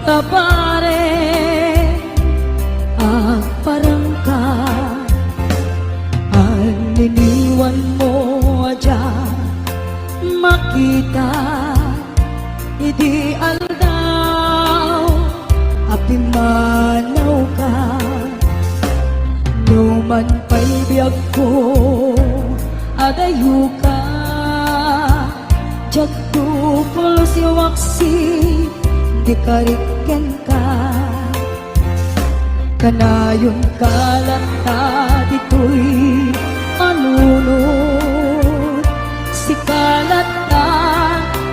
Kapare parang ka ang niniwan mo adya makita idi aldaw apimanaw ka numan pa'y biyag ko adayu ka jagto polo si waksi di kariken ka kanayon kalanta dito'y manunod si kalanta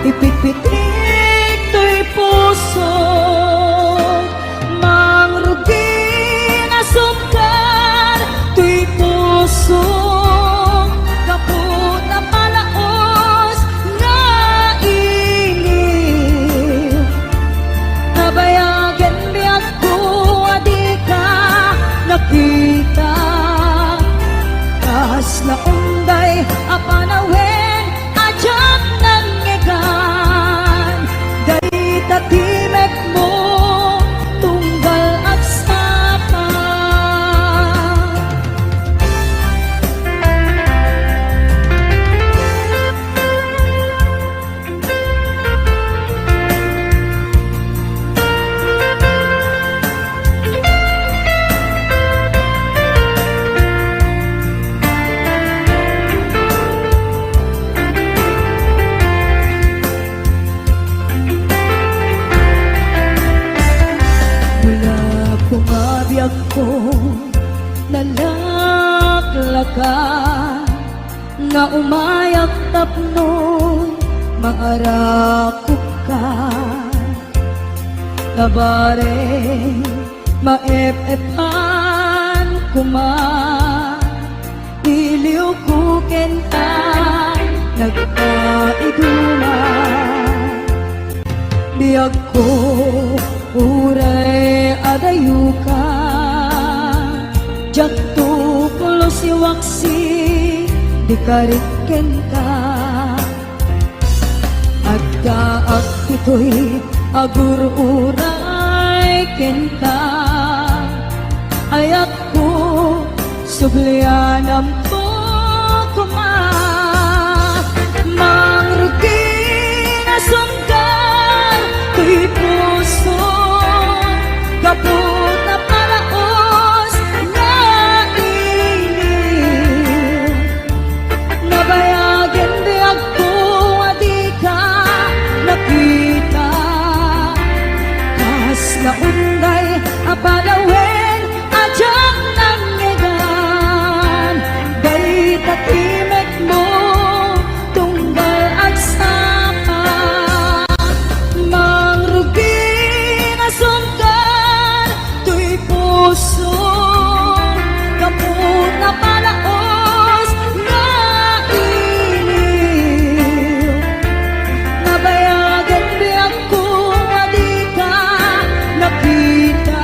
ipitpitik to'y puso mangrugi na sumkar to'y puso kaput na palaos na inip nabayagan biyag ko adi ka nakita kas na unday apanawen ajak nangegan day tatimek mo tunggal at sapa kumabiyag ko nalaklaka nga umayak tapnoy maarakot ka kabare maep-epan kuma diliw ko kenta nagpaiguma biyag ko uray adayu ka jagto polo si waksi di kariken ka agdaag ito'y agur uray kenta ayak ko sublianam po kuma mangrugi na sungkar to'y puso kaput na palaos na inip nabayagan biyag ko adi ka nakita kas na unday apalawen ajak nangegan day tatimek mo tunggal at sapa mangrugi na sungkar to'y puso kaput na palaos na inip nabayagan biyag ko adi ka nakita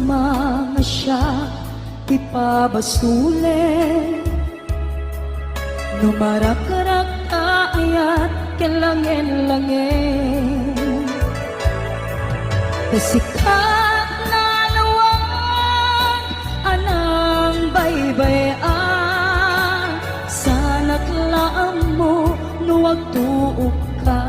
mga siya ipabasulit, numarak-rak ayat kelangin-langin, kasikat na lawag anang baybayan, sana't laam mo nuwag tuog ka.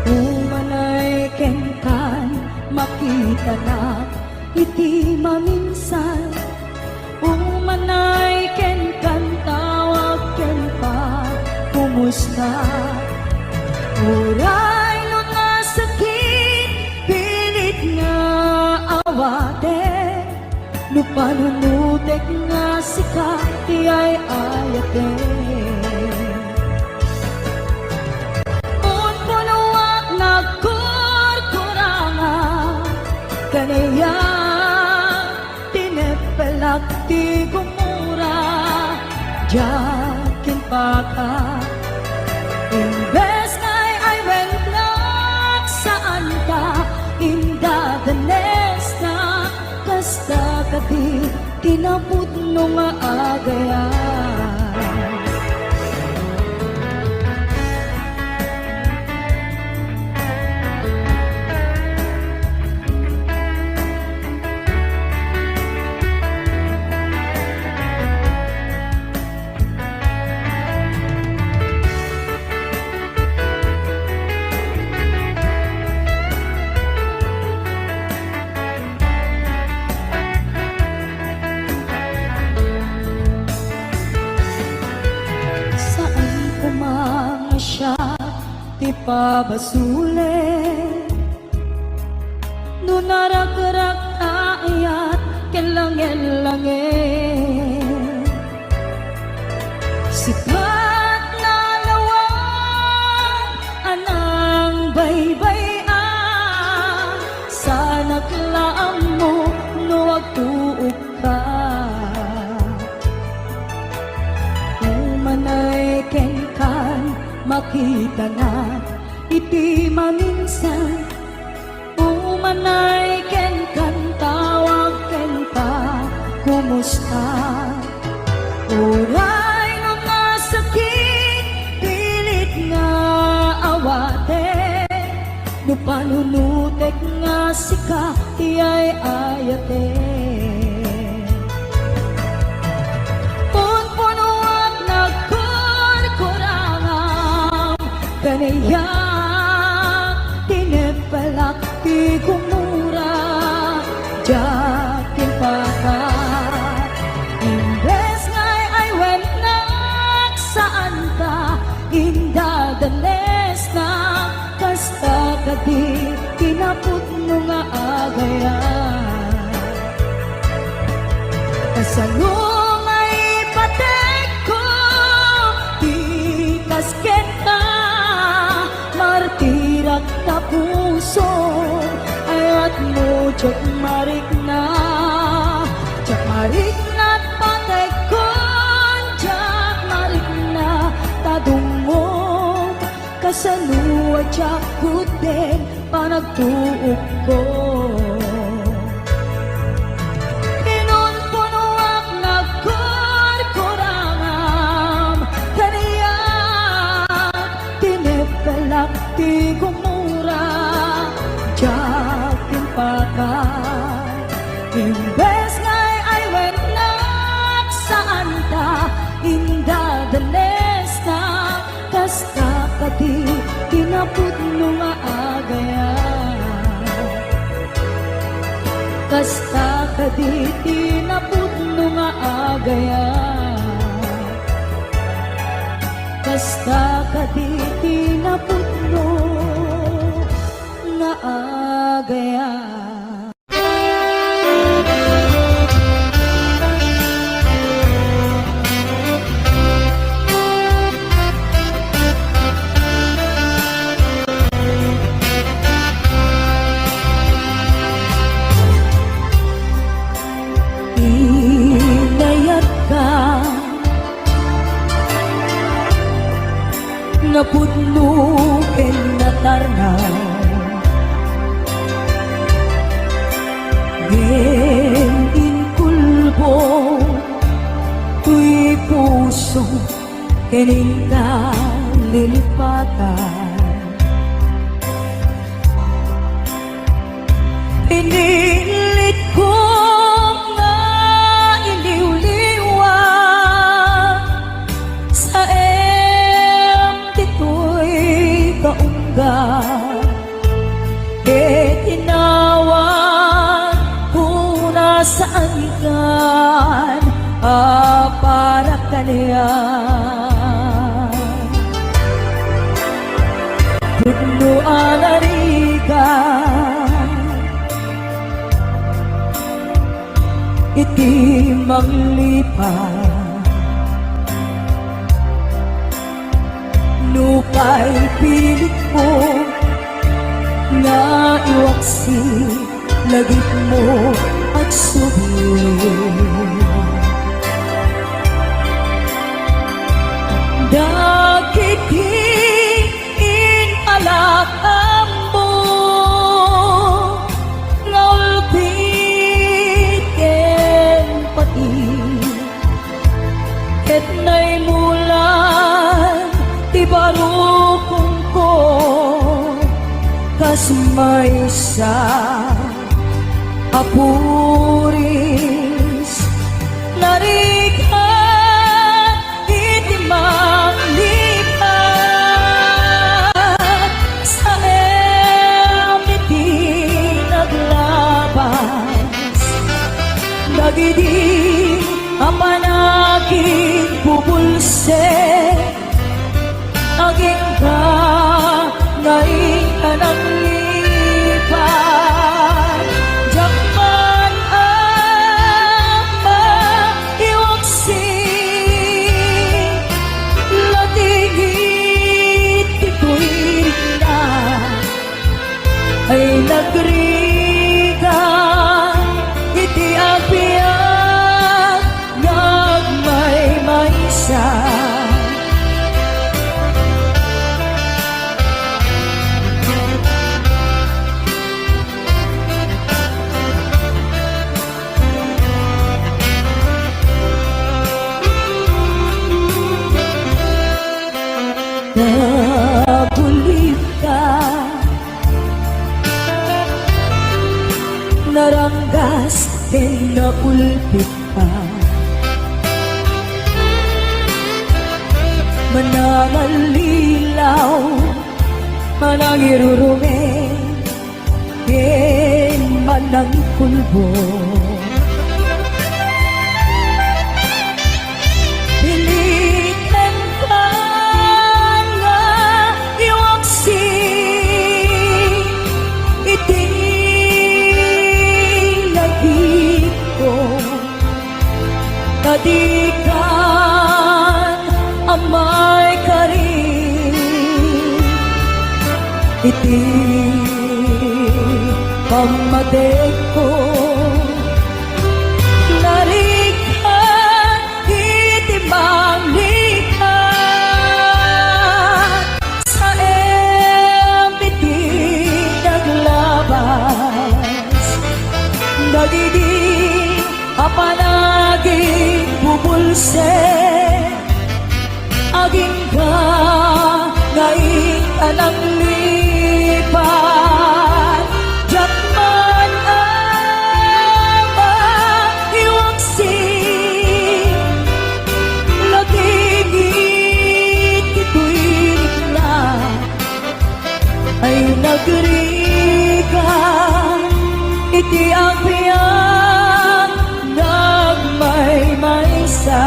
Umanay kenkan makita na iti maminsan, umanay kenkan tawag ken pa kumusta. Uray no nga sakit pilit nga awate, no panunutek nga sika iyay ayate. Unpunuak nagkurkuranga kanaya tinepelak ti gumura, jakin baka imbes ngay ay wentlak saan ka indadanes na kasta kati kinapud no nga agayan. Ti pabasulit, no narak-rak ayat kelangin-langin, sikat na lawag anang baybayan, sana't laam mo nuwag tuog ka. Umanay kenkan makita na iti maminsan, umanay ken kan tawag ken pa kumusta. Uray no nga sakit pilit nga awate, no panunutek nga sika iyay ayate. Kanaya tinepelak ti gumura, jakin paka imbes ngay ay wennak saan ka indadanes na kasta kadi kinapud mo nga agayan. Kasalong ay patek ko di kasket ka, martirak ta puso ayat mo jak marik na patay kon jak marik na tadungog kasaluwa jak kuten panagtuog ko. Pinunpunuak nagkurkurangam kaniya tinepelak ti gumura, jakin pakay imbes ngay ay wennak saan ka indadanes na kasta kati kinapud no nga agayan. Kasta kati kinapud no nga agayan. Kasta kaditi na putno na agaya. Inayat ka napudno ken natarnaw, Ngem inkulbo tuy puso kining kalilipatan. Pinilit ko nga iliw-liwan sa dito'y kaunggan. Tinawan ko na sa angkan para kaniya. Puno anarigan iti manglipat nupay pilit mo nga iwaksi lagit mo at subin. Dakitin alakam mo nga ulpit ken pati ket nay mulan ti barukong ko kas maysa apuris narikan iti manglipat sa iti naglabas dagiti apanaging bubulse aging ka ngayon ka nang lipat. Jakman ang maiwaksi latigit ito'y na ay nagrigan iti agbiag nagmay-maysa. Nabulit ka, naranggas, din naulpit ka. Manangalilaw, manangirurume, din manangkulbo. Kadikan amay karin iti pamatek ko narikan iti manglikat sa iti naglabas dagiti apanaging bubulse aging ka ngayon ka nang lipat. Jakman ang maiwaksi lagigit ito'y na ay nagrigan iti agbiag nagmay-maysa.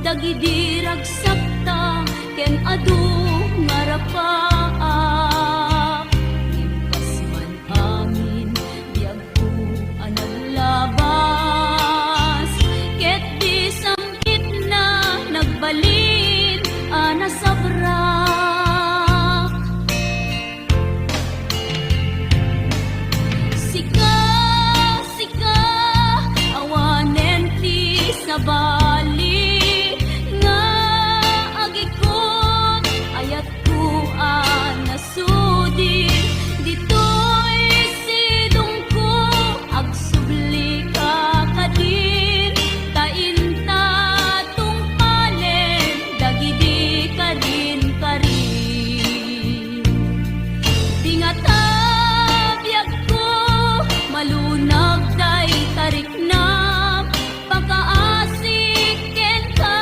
Dagidirag sapta ken adu ngarapaak. Impas man amin biag ko anaglabas, ket di samkit na nagbalin ana sabrak. Sika, sika, awanen ti sabali, nga agikot ayat ko nasudi. Dito'y sidong ko agsubli ka kadin, kainta tungpalen dagidi kadin karin. Di nga tabiyag ko malunag day tarik na pagkaasik ken ka,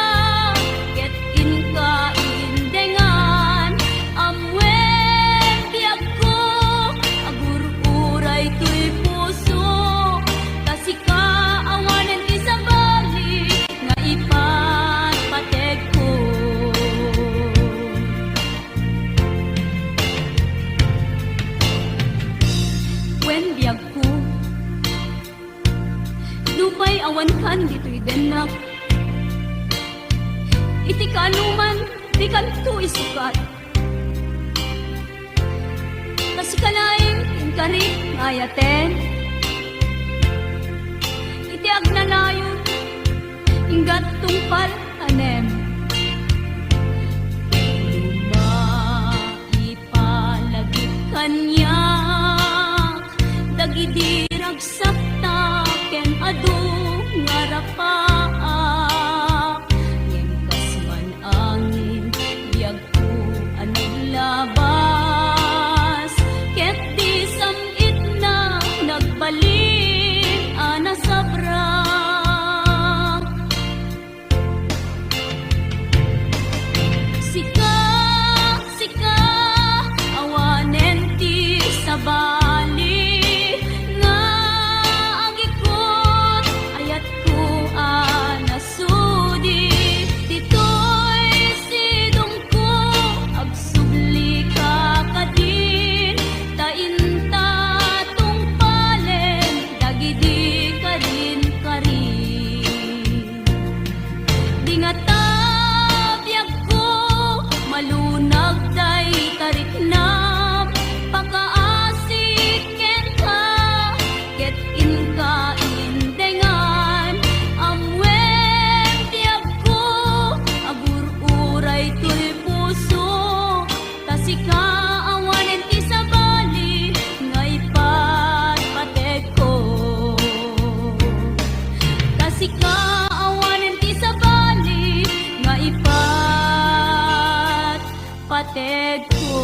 ket inka indengan amwen biyag ko agur-uray to'y puso. Kasika awanen ti sabali nga ipatpateg ko. Wen biyag ko nupay awan kan dito'y denak, iti kanuman di kanto isukat. Kasi kalaing inkari ngayaten, iti agnanayon inggat tungpal tanem. Lumaipalagit kanyak, dagidirag sapta ken adu ngarapaak. Ngemkas man angin biag ko anaglabas, ket di samit na nagbalin ana sabrak. Sika, sika, awanen ti sabali, nga agikot ayat ko nasudi. Dito'y sidong ko agsubli ka kadin, tainta tungpalen dagidi kadin karin. Di nga tabiyag ko malunag day tarik na pagkaasik ken ka, ket inka indengan amwen biyag ko agur-uray to'y puso. Kasika awanen ti sabali nga ipatpateg ko. Kasika awanen ti sabali nga ipatpateg ko.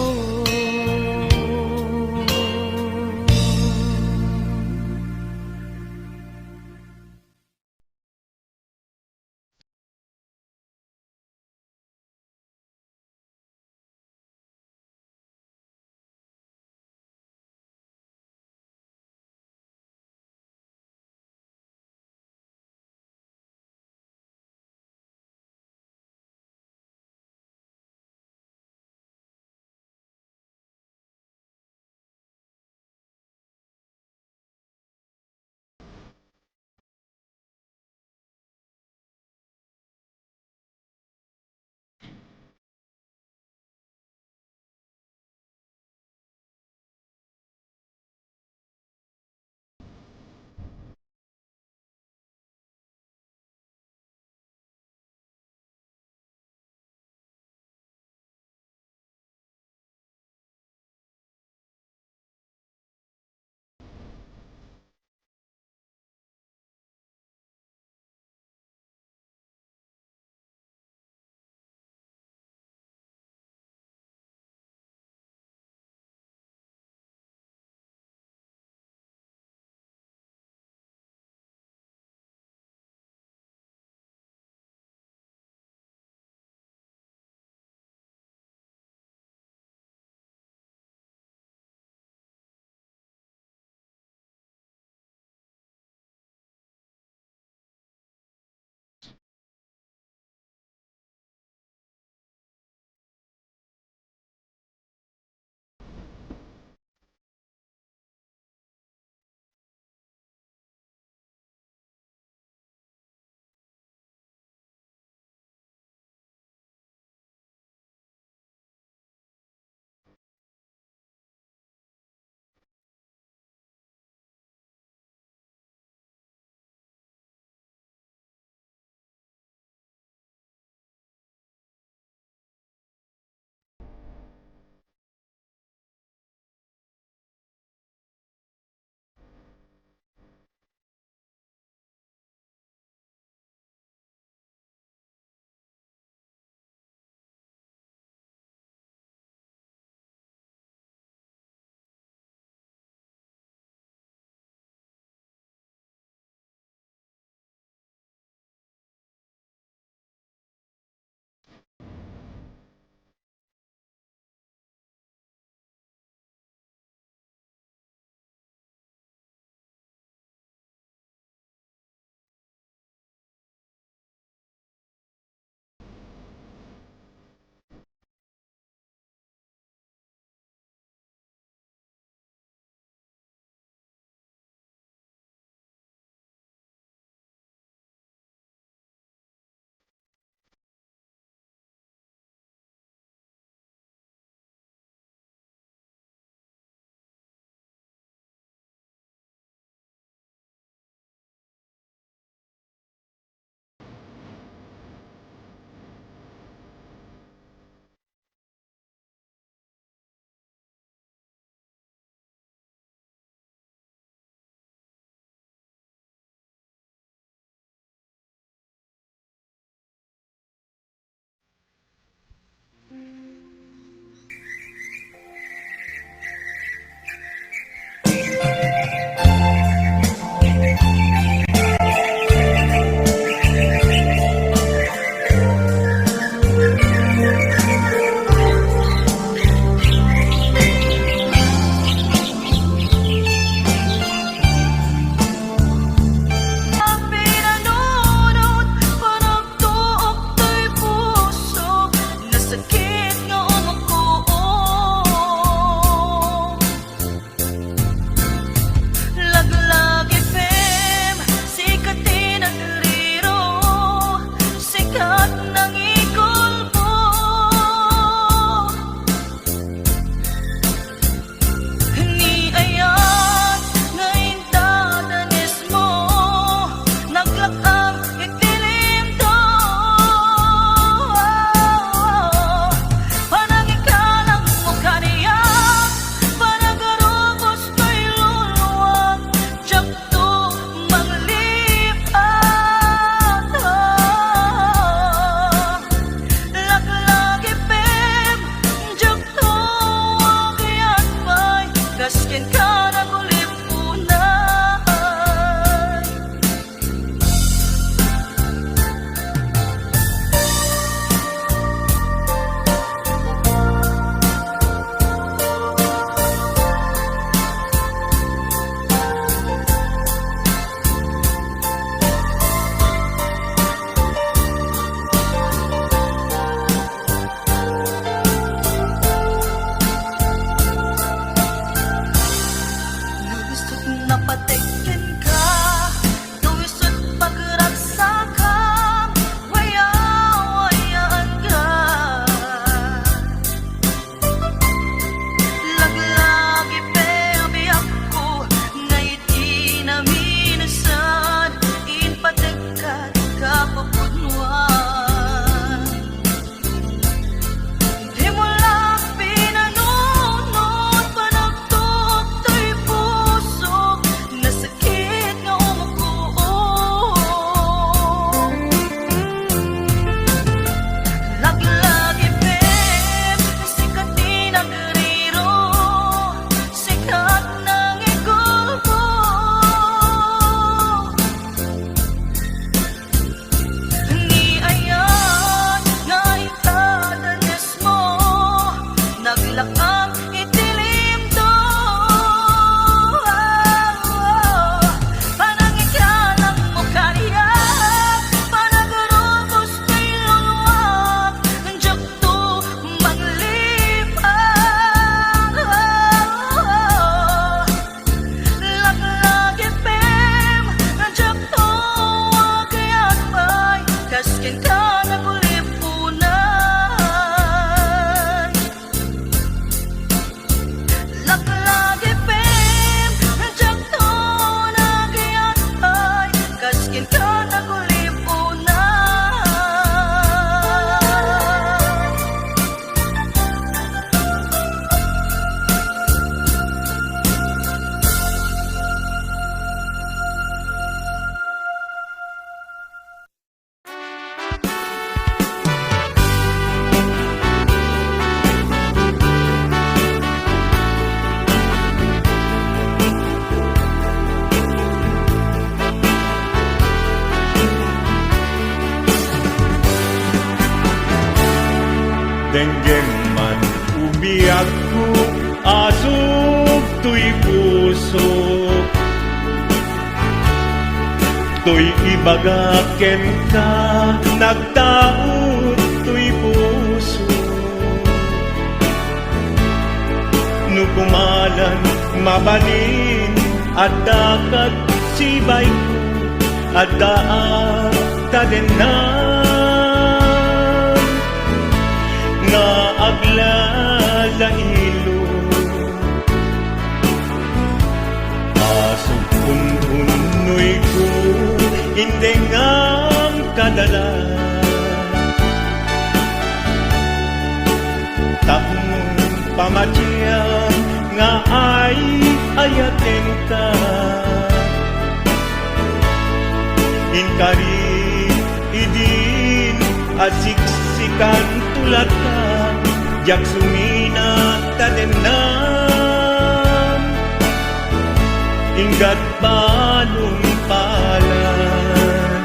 kaskin ka nagulipunan. Laklagi pem, nandiyak to nagayat ay, kaskin ka nagulipunan. Denggem man umiyak ko, asok to'y puso. To'y ibagaken ka, nagtaot to'y puso. Nukumalan, mabalin, at dakat sibay ko, at daat tadenan. Nga aglala ilo asong ununoy ko hindi nga kadala tapong pamatiyang nga ay ayaten ka inkari idin asiksikan tulad ka jak sumina tadenan inggat balong palan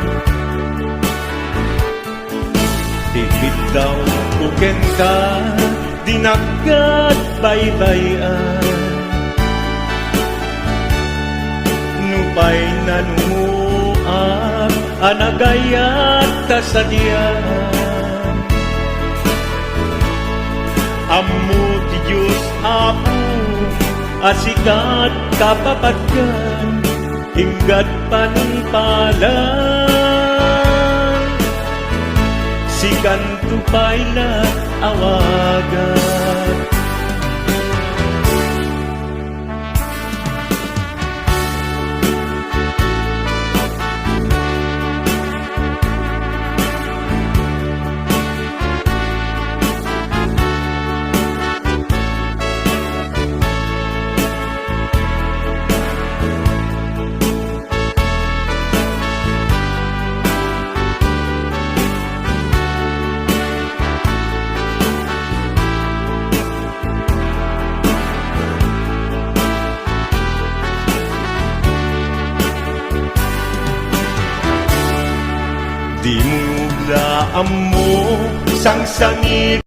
tikit daw kuken ka dinagat baybayan nupay nanumuap anagayat tasadian Ammo ti Diyos Apo, asikat kapapatkan, inggat panungpalan. Sikan tupay na awagan. Di mo laan mo sang sangit